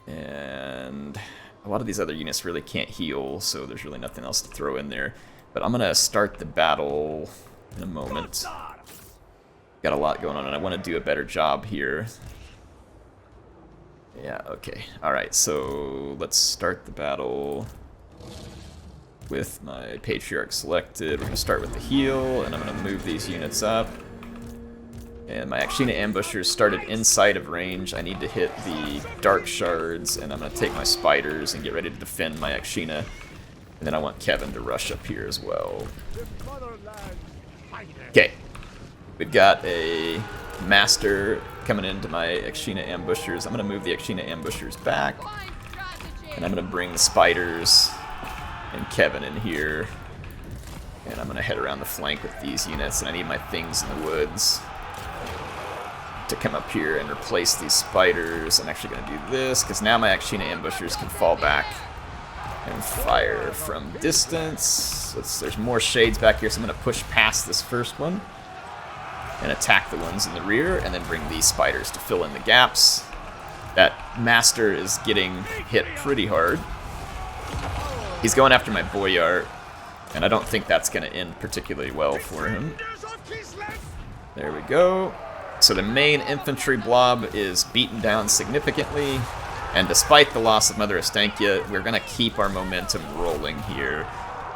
and a lot of these other units really can't heal, so there's really nothing else to throw in there. But I'm going to start the battle in a moment. Got a lot going on, and I want to do a better job here. Yeah, okay. Alright, so let's start the battle with my Patriarch selected. We're going to start with the heal, and I'm going to move these units up. And my Akshina ambushers started inside of range. I need to hit the dark shards, and I'm going to take my spiders and get ready to defend my Akshina. And then I want Kevin to rush up here as well. Okay. We've got a master coming into my Akshina ambushers. I'm going to move the Akshina ambushers back. And I'm going to bring the spiders and Kevin in here. And I'm going to head around the flank with these units. And I need my things in the woods to come up here and replace these spiders. I'm actually going to do this, because now my Akshina ambushers can fall back and fire from distance. There's more shades back here, so I'm going to push past this first one and attack the ones in the rear, and then bring these spiders to fill in the gaps. That master is getting hit pretty hard. He's going after my Boyar, and I don't think that's going to end particularly well for him. There we go. So the main infantry blob is beaten down significantly, and despite the loss of Mother Ostankya, we're going to keep our momentum rolling here.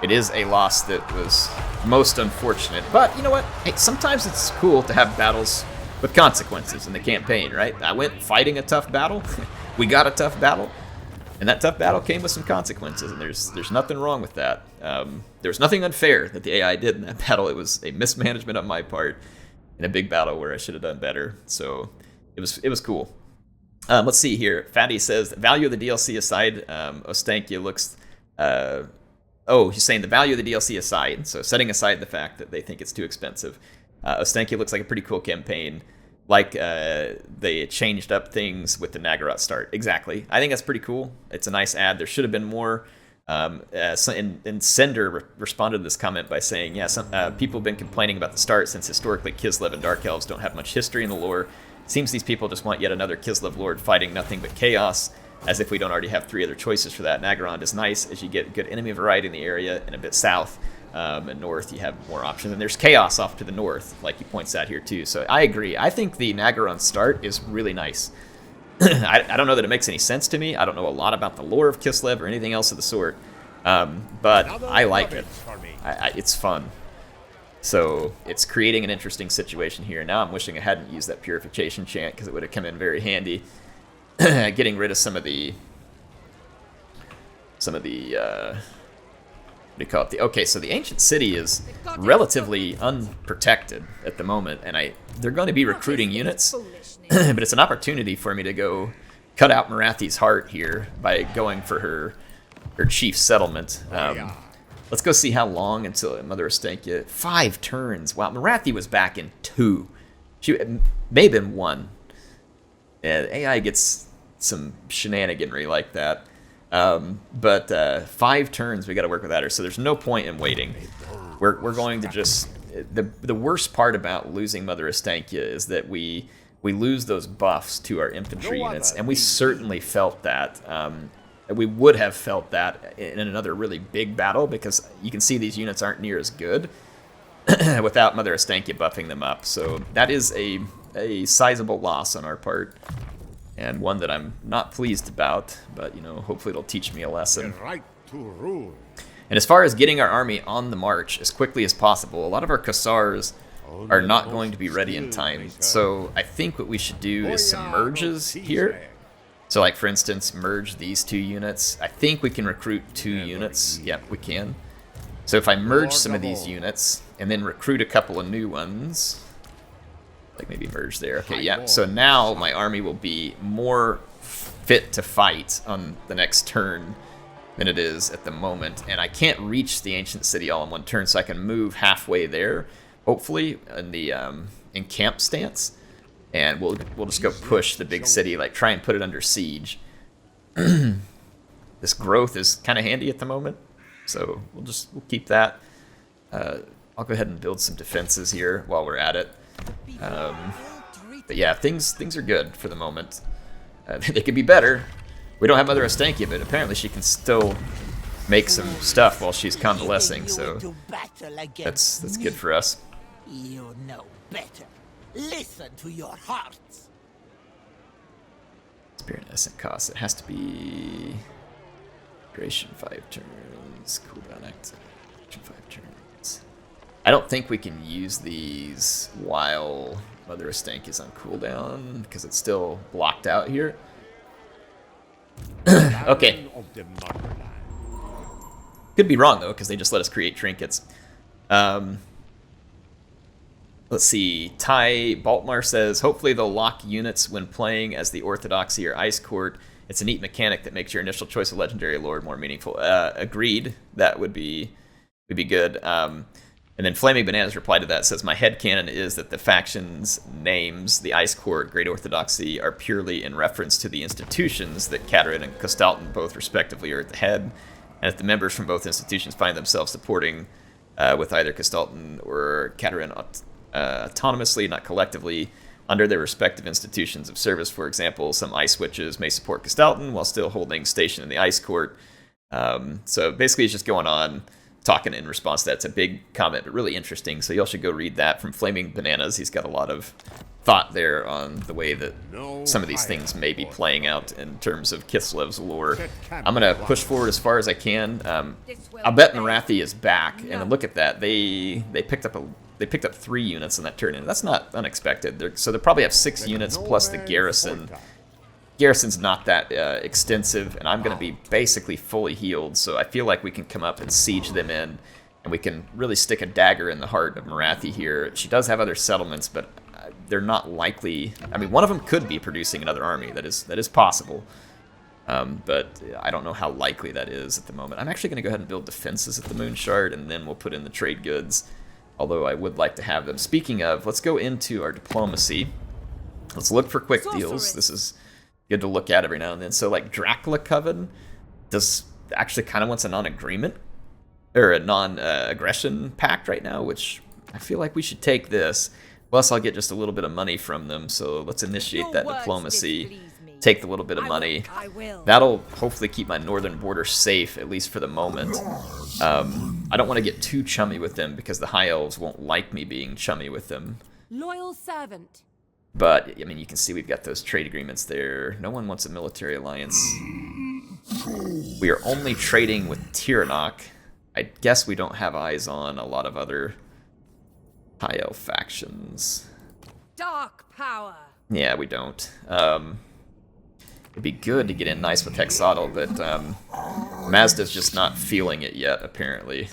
It is a loss that was most unfortunate, but you know what? Hey, sometimes it's cool to have battles with consequences in the campaign, right? I went fighting a tough battle, we got a tough battle, and that tough battle came with some consequences, and there's nothing wrong with that. There was nothing unfair that the AI did in that battle. It was a mismanagement on my part in a big battle where I should have done better. So it was cool. Let's see here. Fatty says, value of the DLC aside, Ostankya looks... he's saying the value of the DLC aside, so setting aside the fact that they think it's too expensive, Ostankya looks like a pretty cool campaign. Like, they changed up things with the Nagaroth start. Exactly. I think that's pretty cool. It's a nice ad. There should have been more. And Sender responded to this comment by saying, yeah, some people have been complaining about the start since historically Kislev and Dark Elves don't have much history in the lore. Seems these people just want yet another Kislev lord fighting nothing but chaos, as if we don't already have 3 other choices for that. Nagaroth is nice, as you get good enemy variety in the area, and a bit south and north you have more options. And there's chaos off to the north, like he points out here too. So I agree. I think the Nagaroth start is really nice. I don't know that it makes any sense to me. I don't know a lot about the lore of Kislev or anything else of the sort, but I like it. It's fun. So it's creating an interesting situation here. Now I'm wishing I hadn't used that purification chant, because it would have come in very handy. Getting rid of some of the what do you call it? Okay, so the ancient city is relatively unprotected at the moment, and they're going to be recruiting units, but it's an opportunity for me to go cut out Morathi's heart here by going for her chief settlement. Let's go see how long until Mother Ostankya. 5 turns. Wow, Morathi was back in 2. She may have been 1. And AI gets some shenaniganry like that. But 5 turns, we got to work without her. So there's no point in waiting. We're going to just... The worst part about losing Mother Ostankya is that we lose those buffs to our infantry units, and we certainly felt that. We would have felt that in another really big battle, because you can see these units aren't near as good without Mother Ostankya buffing them up. So that is a sizable loss on our part, and one that I'm not pleased about, but, you know, hopefully it'll teach me a lesson. Right to rule. And as far as getting our army on the march as quickly as possible, a lot of our Cassars are not going to be ready in time. So I think what we should do is some merges here. So, like, for instance, merge these 2 units. I think we can recruit 2 units. Yep, we can. So if I merge some of these units and then recruit a couple of new ones, like maybe merge there. Okay, yeah. So now my army will be more fit to fight on the next turn than it is at the moment. And I can't reach the ancient city all in one turn, so I can move halfway there, hopefully, in the encamp stance. And we'll just go push the big city, like try and put it under siege. This growth is kind of handy at the moment, so we'll keep that. I'll go ahead and build some defenses here while we're at it. But yeah, things are good for the moment. They could be better. We don't have Mother Ostankya, but apparently she can still make some stuff while she's convalescing, so that's good for us. You know better. Listen to your hearts. Spirit Essence cost. It has to be duration 5 turns. Cooldown activation 5 turns. I don't think we can use these while Mother Ostankya is on cooldown, because it's still blocked out here. Okay. Could be wrong though, because they just let us create trinkets. Let's see. Ty Baltmar says, hopefully they'll lock units when playing as the Orthodoxy or Ice Court. It's a neat mechanic that makes your initial choice of Legendary Lord more meaningful. Agreed. That would be good. And then Flaming Bananas replied to that, says, my headcanon is that the factions' names, the Ice Court, Great Orthodoxy, are purely in reference to the institutions that Katerin and Kostalton both respectively are at the head. And if the members from both institutions find themselves supporting with either Kostalton or Katerin autonomously, not collectively, under their respective institutions of service. For example, some Ice Witches may support Kostalton while still holding station in the Ice Court. So basically it's just going on, talking in response to that. It's a big comment, but really interesting. So y'all should go read that from Flaming Bananas. He's got a lot of thought there on the way that some of these things may be playing out in terms of Kislev's lore. I'm going to push forward as far as I can. I'll bet Morathi is back, and look at that. They picked up 3 units in that turn, and that's not unexpected. So they'll probably have 6 units plus the garrison. Garrison's not that extensive, and I'm going to be basically fully healed, so I feel like we can come up and siege them in, and we can really stick a dagger in the heart of Morathi here. She does have other settlements, but they're not likely. I mean, one of them could be producing another army. That is possible. But I don't know how likely that is at the moment. I'm actually going to go ahead and build defenses at the Moon Shard, and then we'll put in the trade goods, although I would like to have them. Speaking of, let's go into our diplomacy. Let's look for quick deals. This is good to look at every now and then. So, like, Dracula Coven actually kind of wants a non-agreement, or a non-aggression pact right now, which I feel like we should take this. Plus, I'll get just a little bit of money from them, so let's initiate that diplomacy. Take the little bit of money. That'll hopefully keep my northern border safe, at least for the moment. I don't want to get too chummy with them because the High Elves won't like me being chummy with them. Loyal servant. But, I mean, you can see we've got those trade agreements there. No one wants a military alliance. We are only trading with Tiranoc. I guess we don't have eyes on a lot of other High Elf factions. Dark power. Yeah, we don't. It'd be good to get in nice with Hexatl, but Mazda's just not feeling it yet, apparently.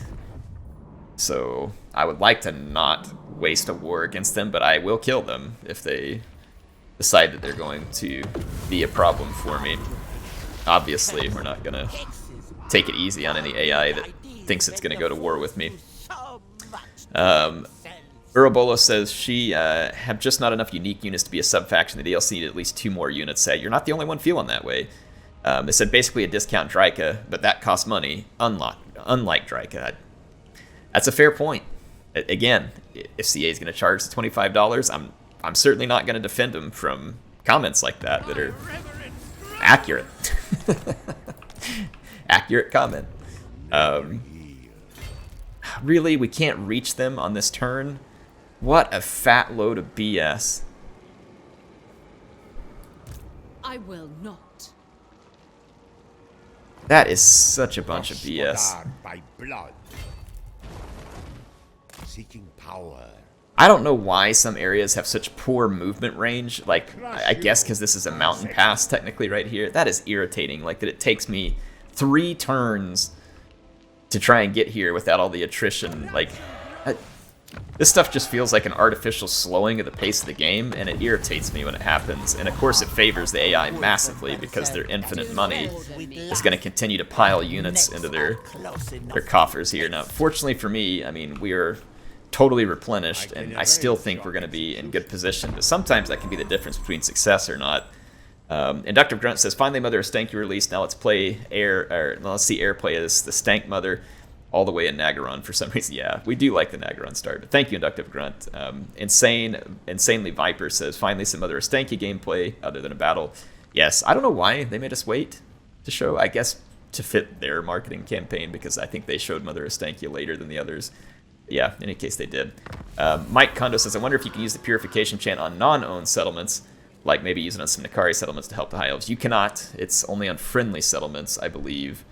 So I would like to not waste a war against them, but I will kill them if they decide that they're going to be a problem for me. Obviously, we're not going to take it easy on any AI that thinks it's going to go to war with me. Urabolo says she have just not enough unique units to be a sub-faction. The DLC needed at least 2 more units. You're not the only one feeling that way. They said basically a discount Dryka, but that costs money, unlike Dryka. That's a fair point. Again, if CA is going to charge the $25, I'm certainly not going to defend them from comments like that are accurate. Accurate comment. Really, we can't reach them on this turn? What a fat load of BS. I will not. That is such a bunch of BS. By blood. Seeking power. I don't know why some areas have such poor movement range. Like, I guess because this is a mountain pass technically right here. That is irritating. Like, that it takes me 3 turns to try and get here without all the attrition. Like, this stuff just feels like an artificial slowing of the pace of the game, and it irritates me when it happens. And of course it favors the AI massively because their infinite money is going to continue to pile units into their coffers here. Now, fortunately for me, I mean, we are totally replenished, and I still think we're going to be in good position. But sometimes that can be the difference between success or not. Inductive Grunt says, finally Mother Ostankya released. Now let's play let's see Air play as the Stank Mother all the way in Nagaron for some reason. Yeah, we do like the Nagaron start. But thank you, Inductive Grunt. Insanely Viper says, finally some Mother Ostankya gameplay other than a battle. Yes, I don't know why they made us wait to show. I guess to fit their marketing campaign, because I think they showed Mother Ostankya later than the others. Yeah, in any case they did. Mike Kondo says, I wonder if you can use the Purification Chant on non-owned settlements, like maybe use it on some Nikari settlements to help the High Elves. You cannot. It's only on friendly settlements, I believe.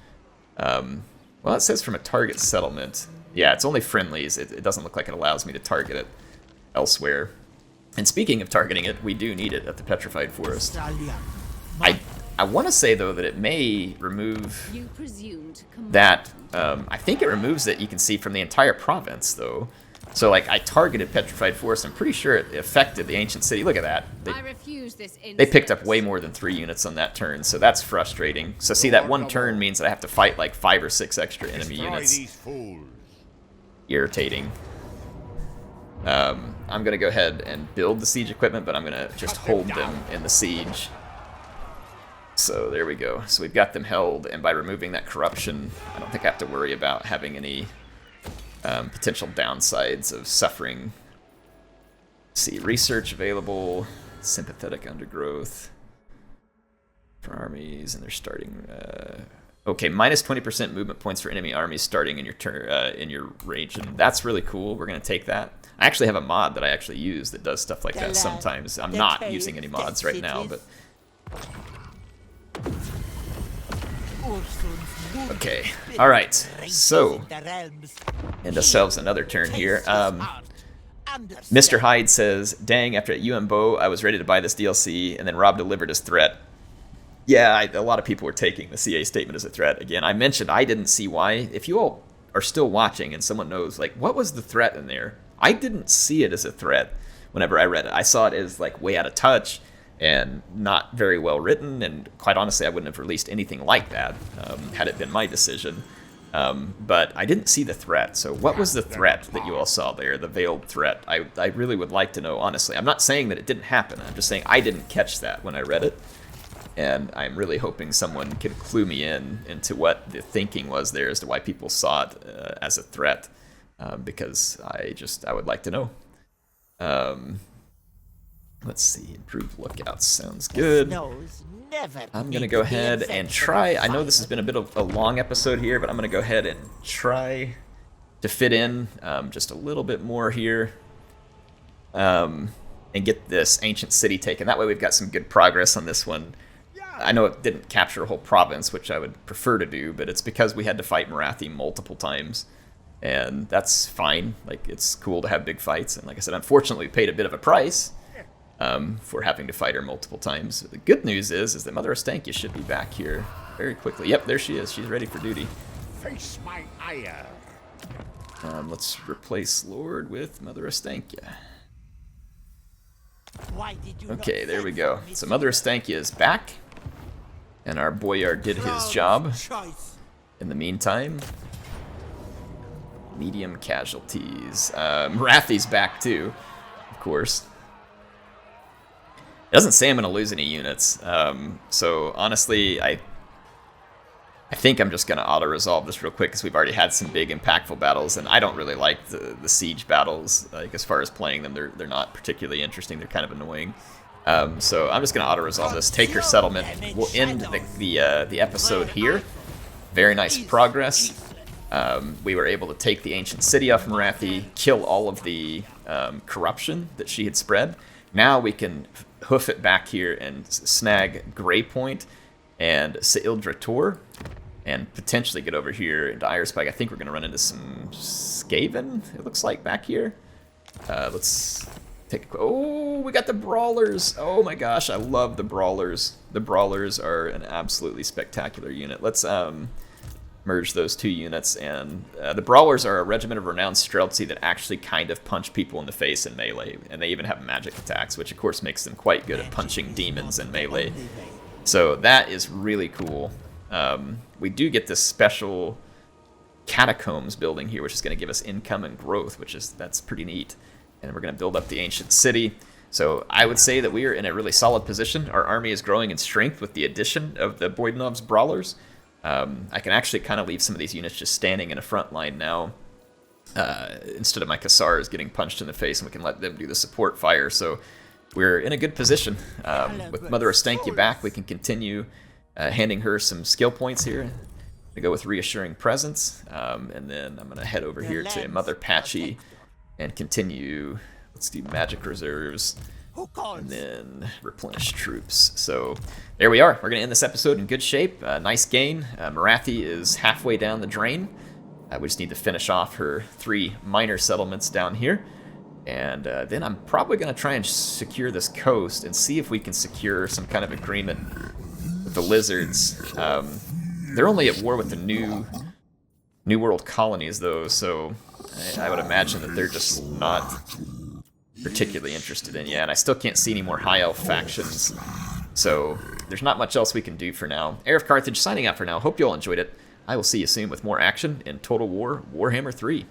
Well, it says from a target settlement. Yeah, it's only friendlies. It doesn't look like it allows me to target it elsewhere. And speaking of targeting it, we do need it at the Petrified Forest. I want to say, though, that it may remove that. I think it removes it, you can see, from the entire province, though. So, like, I targeted Petrified Forest. I'm pretty sure it affected the ancient city. Look at that. They picked up way more than 3 units on that turn, so that's frustrating. So, see, that one turn means that I have to fight, like, 5 or 6 extra enemy units. Irritating. I'm going to go ahead and build the siege equipment, but I'm going to just hold them in the siege. So, there we go. So, we've got them held, and by removing that corruption, I don't think I have to worry about having any potential downsides of suffering. Let's see, research available, sympathetic undergrowth for armies, and they're starting. Okay, minus 20% movement points for enemy armies starting in your turn in your region. That's really cool. We're gonna take that. I actually have a mod that I actually use that does stuff like that sometimes. I'm not using any mods right now, but. Okay, alright, so, and ourselves another turn here. Mr. Hyde says, dang, after at UMBO, I was ready to buy this DLC, and then Rob delivered his threat. Yeah, a lot of people were taking the CA statement as a threat. Again, I mentioned I didn't see why. If you all are still watching and someone knows, like, what was the threat in there? I didn't see it as a threat. whenever I read it. I saw it as like way out of touch and not very well written, and quite honestly, I wouldn't have released anything like that had it been my decision. But I didn't see the threat. So what was the threat that you all saw there, the veiled threat? I really would like to know, honestly. I'm not saying that it didn't happen. I'm just saying I didn't catch that when I read it. And I'm really hoping someone can clue me into what the thinking was there as to why people saw it as a threat. Because I would like to know. Let's see, improved lookouts sounds good. I'm going to go ahead and try. I know this has been a bit of a long episode here, but I'm going to go ahead and try to fit in just a little bit more here and get this ancient city taken. That way we've got some good progress on this one. I know it didn't capture a whole province, which I would prefer to do, but it's because we had to fight Morathi multiple times. And that's fine. Like, it's cool to have big fights. And like I said, unfortunately, we paid a bit of a price for having to fight her multiple times. The good news is that Mother Ostankya should be back here very quickly. Yep, there she is. She's ready for duty. Face my ire. Let's replace Lord with Mother Ostankya. Okay, there we go. So Mother Ostankya is back. And our Boyard did his job. In the meantime, medium casualties. Morathi's back too, of course. It doesn't say I'm going to lose any units. So honestly, I think I'm just going to auto-resolve this real quick because we've already had some big impactful battles, and I don't really like the siege battles. Like, as far as playing them, they're not particularly interesting. They're kind of annoying. So I'm just going to auto-resolve this. Take her settlement. We'll end the episode here. Very nice progress. We were able to take the ancient city off Morathi, kill all of the corruption that she had spread. Now we can hoof it back here and snag Grey Point and Saildra Tor, and potentially get over here into Irespike. I think we're going to run into some Skaven, it looks like, back here. Let's take a... Oh, we got the Brawlers! Oh my gosh, I love the Brawlers. The Brawlers are an absolutely spectacular unit. Let's merge those two units, and the Brawlers are a regiment of renowned Streltsy that actually kind of punch people in the face in melee, and they even have magic attacks, which of course makes them quite good at punching demons in melee. So that is really cool. We do get this special catacombs building here, which is going to give us income and growth, that's pretty neat. And we're going to build up the ancient city. So I would say that we are in a really solid position. Our army is growing in strength with the addition of the Boydanov's Brawlers. I can actually kind of leave some of these units just standing in a front line now, instead of my Kassars getting punched in the face, and we can let them do the support fire. So we're in a good position. With Mother Ostankya back, we can continue handing her some skill points here. To go with Reassuring Presence, and then I'm going to head over here to Mother Patchy and continue. Let's do Magic Reserves. And then replenish troops. So there we are. We're going to end this episode in good shape. Nice gain. Morathi is halfway down the drain. We just need to finish off her 3 minor settlements down here. And then I'm probably going to try and secure this coast and see if we can secure some kind of agreement with the lizards. They're only at war with the New World colonies, though, so I would imagine that they're just not particularly interested in. Yeah, and I still can't see any more high elf factions, so there's not much else we can do for now. HeirofCarthage signing out for now. Hope you all enjoyed it. I will see you soon with more action in Total War Warhammer 3.